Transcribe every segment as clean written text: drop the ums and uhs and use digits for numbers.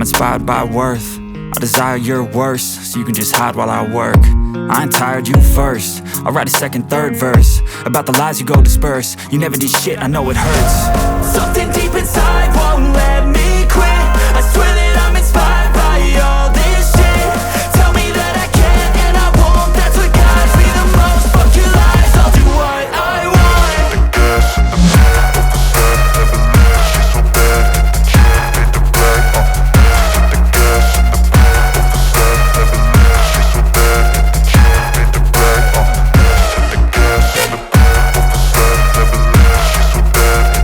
inspired by worth. I desire your worst, so you can just hide while I work. I ain't tired, you first. I'll write a second, third verse about the lies you go disperse. You never did shit, I know it hurts. Something deep inside won't let me quit. I swear that I'm inspired by all this shit. Tell me that I can and I won't. That's what guides me the most. Fuck your lies, I'll do what I want. The gas in the back of the set. Never leave, she's so bad. She made the right, the gas in the back of the set. Never leave, she's so bad. She made the right,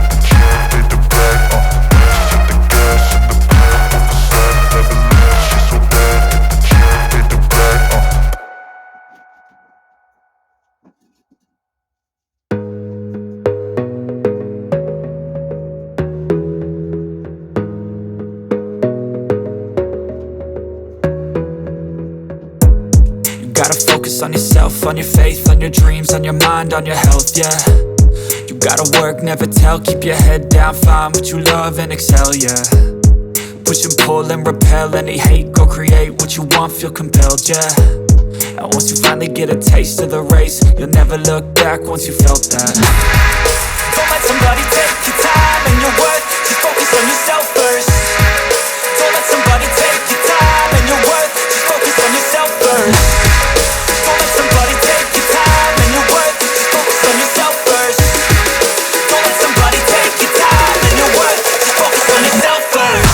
the gas in the back of the set. Never leave, she's so bad. She made the right, the gas in the back of the set. Never leave, she's so bad. She made the right, Gotta focus on yourself, on your faith, on your dreams, on your mind, on your health, yeah. You gotta work, never tell, keep your head down, find what you love and excel, yeah. Push and pull and repel any hate, go create what you want, feel compelled, yeah. And once you finally get a taste of the race, you'll never look back once you felt that. Don't let somebody take your time and your worth, just focus on yourself first. Don't let somebody take your time and your worth, just focus on yourself first. Don't let somebody take your time and your worth, just focus on yourself first. Don't let somebody take your time and your worth, just focus on yourself first.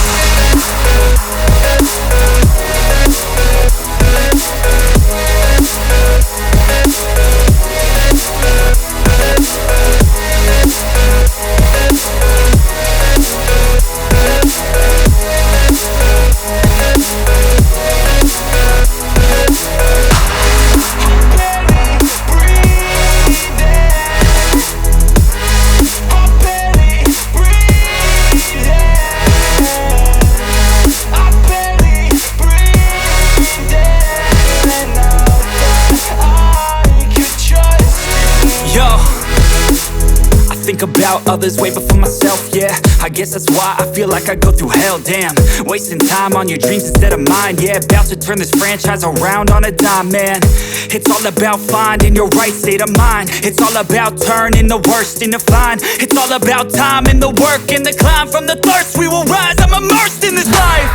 Think about others way before myself, yeah. I guess that's why I feel like I go through hell, damn. Wasting time on your dreams instead of mine, yeah. About to turn this franchise around on a dime, man. It's all about finding your right state of mind. It's all about turning the worst into fine. It's all about time and the work and the climb. From the thirst we will rise, I'm immersed in this life.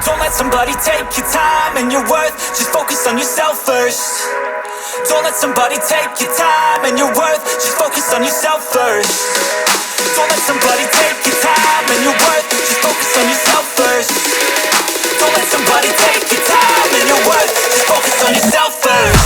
Don't let somebody take your time and your worth, just focus on yourself first. Don't let somebody take your time and your worth, just focus on yourself first. Don't let somebody take your time and your worth, just focus on yourself first. Don't let somebody take your time and your worth, just focus on yourself first.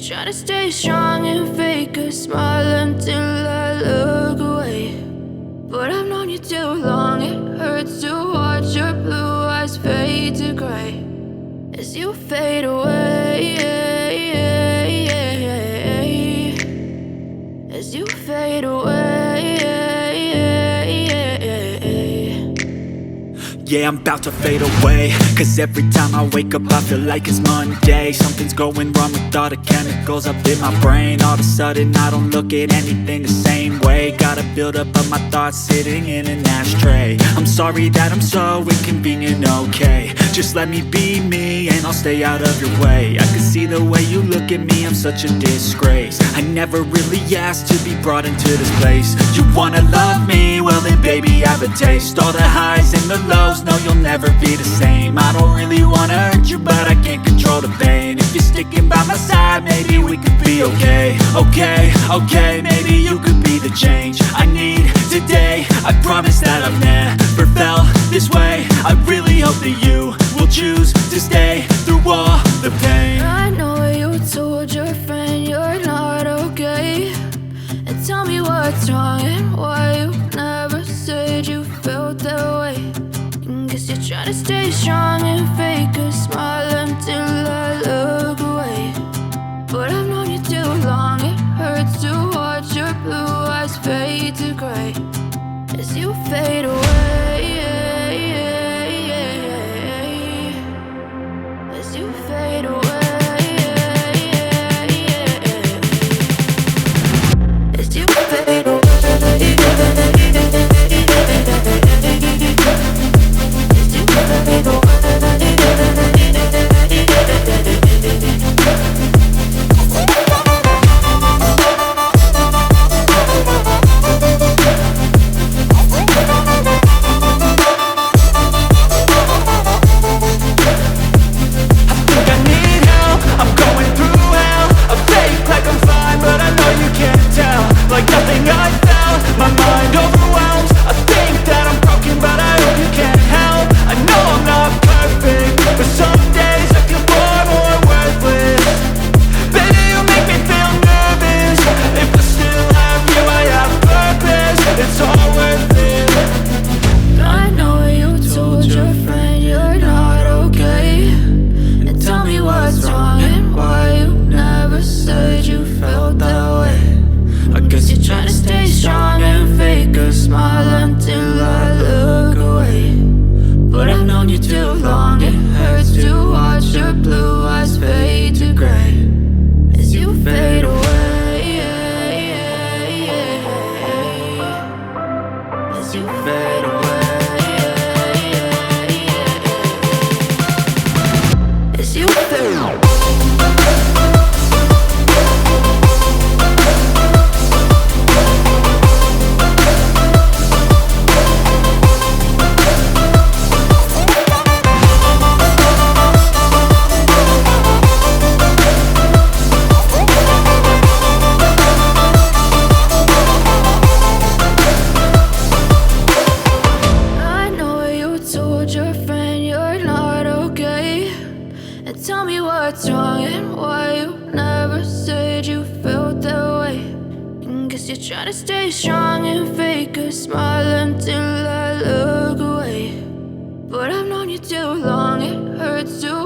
Try to stay strong and fake a smile until I look away. But I've known you too long, it hurts to watch your blue eyes fade to gray as you fade away, as you fade away. Yeah, I'm about to fade away, cause every time I wake up I feel like it's Monday. Something's going wrong with all the chemicals up in my brain. All of a sudden I don't look at anything the same way. Gotta build up of my thoughts sitting in an ashtray. I'm sorry that I'm so inconvenient, okay. Just let me be me and I'll stay out of your way. I can see the way you look at me, I'm such a disgrace. I never really asked to be brought into this place. You wanna love me? Well then baby have a taste. All the highs and the lows, no you'll never be the same. I don't really wanna hurt you but I can't control world of pain. If you're sticking by my side, maybe we could be okay. Okay, maybe you could be the change I need today. I promise that I've never felt this way. I really hope that you will choose to stay through all the pain. I know you told your friend you're not okay, and tell me what's wrong and why you never said you felt that way. And guess you're trying to stay strong and fake a smile until I look away. But I've known you too long, it hurts to watch your blue eyes fade to gray as you fade away. As you fade away. As you fade away. As you fade away. Like nothing I felt, my mind overwhelmed. I think that I'm broken, but I hope you can't help. I know I'm not perfect, but some days I feel far more worthless. Baby, you make me feel nervous. If I still have you, I have purpose. It's all worth it. I know you told your friend you're not okay, and tell me what's wrong and why you never said you felt that way. I guess you're trying to stay strong and fake a smile until I look away. But I've known you too long, it hurts to watch your blue eyes fade to gray as you fade away. As you fade away. As you fade away. Tell me what's wrong and why you never said you felt that way. And guess you're trying to stay strong and fake a smile until I look away. But I've known you too long, it hurts to